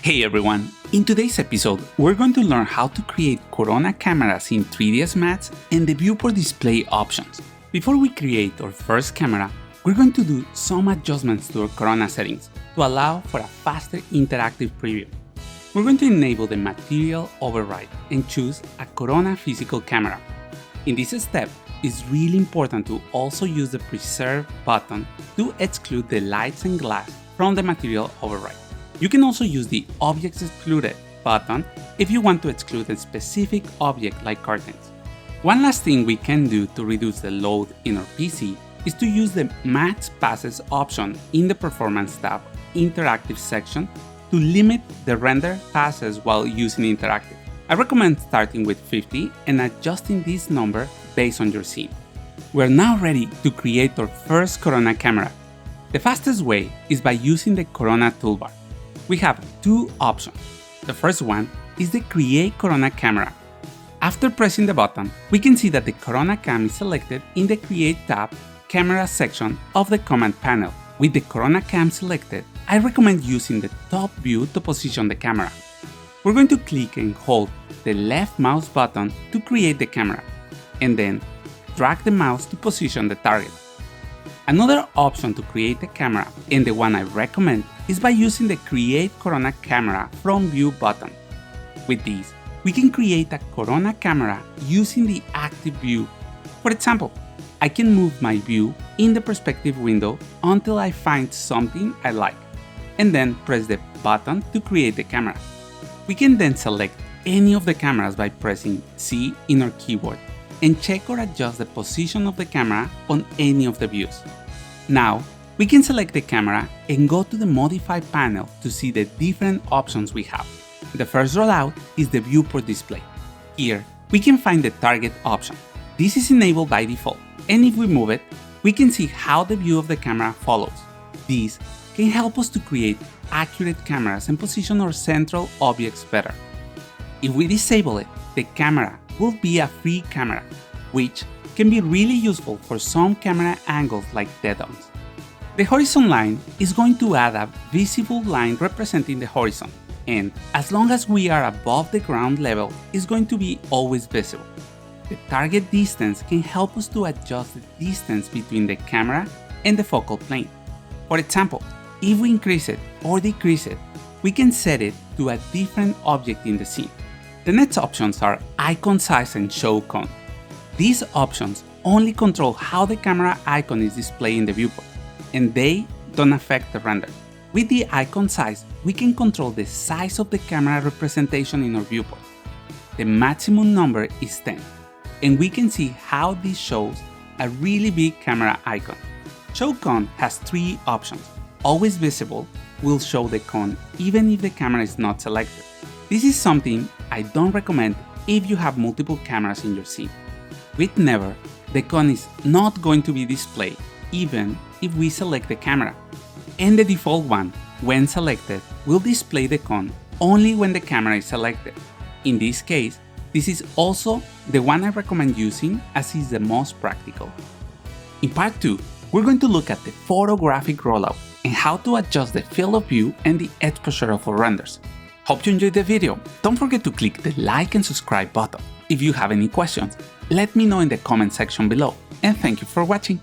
Hey everyone! In today's episode, we're going to learn how to create Corona cameras in 3ds Max and the Viewport display options. Before we create our first camera, we're going to do some adjustments to our Corona settings to allow for a faster interactive preview. We're going to enable the material override and choose a Corona physical camera. In this step, it's really important to also use the preserve button to exclude the lights and glass from the material override. You can also use the Objects Excluded button if you want to exclude a specific object like curtains. One last thing we can do to reduce the load in our PC is to use the Max Passes option in the Performance tab Interactive section to limit the render passes while using Interactive. I recommend starting with 50 and adjusting this number based on your scene. We're now ready to create our first Corona camera. The fastest way is by using the Corona toolbar. We have two options. The first one is the Create Corona Camera. After pressing the button, we can see that the Corona cam is selected in the Create tab Camera section of the command panel. With the Corona cam selected, I recommend using the top view to position the camera. We're going to click and hold the left mouse button to create the camera, and then drag the mouse to position the target. Another option to create a camera, and the one I recommend, is by using the Create Corona Camera from View button. With this, we can create a Corona camera using the active view. For example, I can move my view in the perspective window until I find something I like, and then press the button to create the camera. We can then select any of the cameras by pressing C in our keyboard and check or adjust the position of the camera on any of the views. Now, we can select the camera and go to the Modify panel to see the different options we have. The first rollout is the Viewport display. Here, we can find the target option. This is enabled by default, and if we move it, we can see how the view of the camera follows. This can help us to create accurate cameras and position our central objects better. If we disable it, the camera will be a free camera, which can be really useful for some camera angles like dead-ons. The horizon line is going to add a visible line representing the horizon, and as long as we are above the ground level, it's going to be always visible. The target distance can help us to adjust the distance between the camera and the focal plane. For example, if we increase it or decrease it, we can set it to a different object in the scene. The next options are Icon Size and Show Cone. These options only control how the camera icon is displayed in the viewport, and they don't affect the render. With the icon size, we can control the size of the camera representation in our viewport. The maximum number is 10, and we can see how this shows a really big camera icon. Show Cone has three options. Always Visible will show the cone even if the camera is not selected. This is something I don't recommend if you have multiple cameras in your scene. With Never, the cone is not going to be displayed even if we select the camera. And the default one, when selected, will display the cone only when the camera is selected. In this case, this is also the one I recommend using as is the most practical. In part 2, we're going to look at the photographic rollout and how to adjust the field of view and the exposure of our renders. Hope you enjoyed the video. Don't forget to click the like and subscribe button. If you have any questions, let me know in the comment section below, and thank you for watching.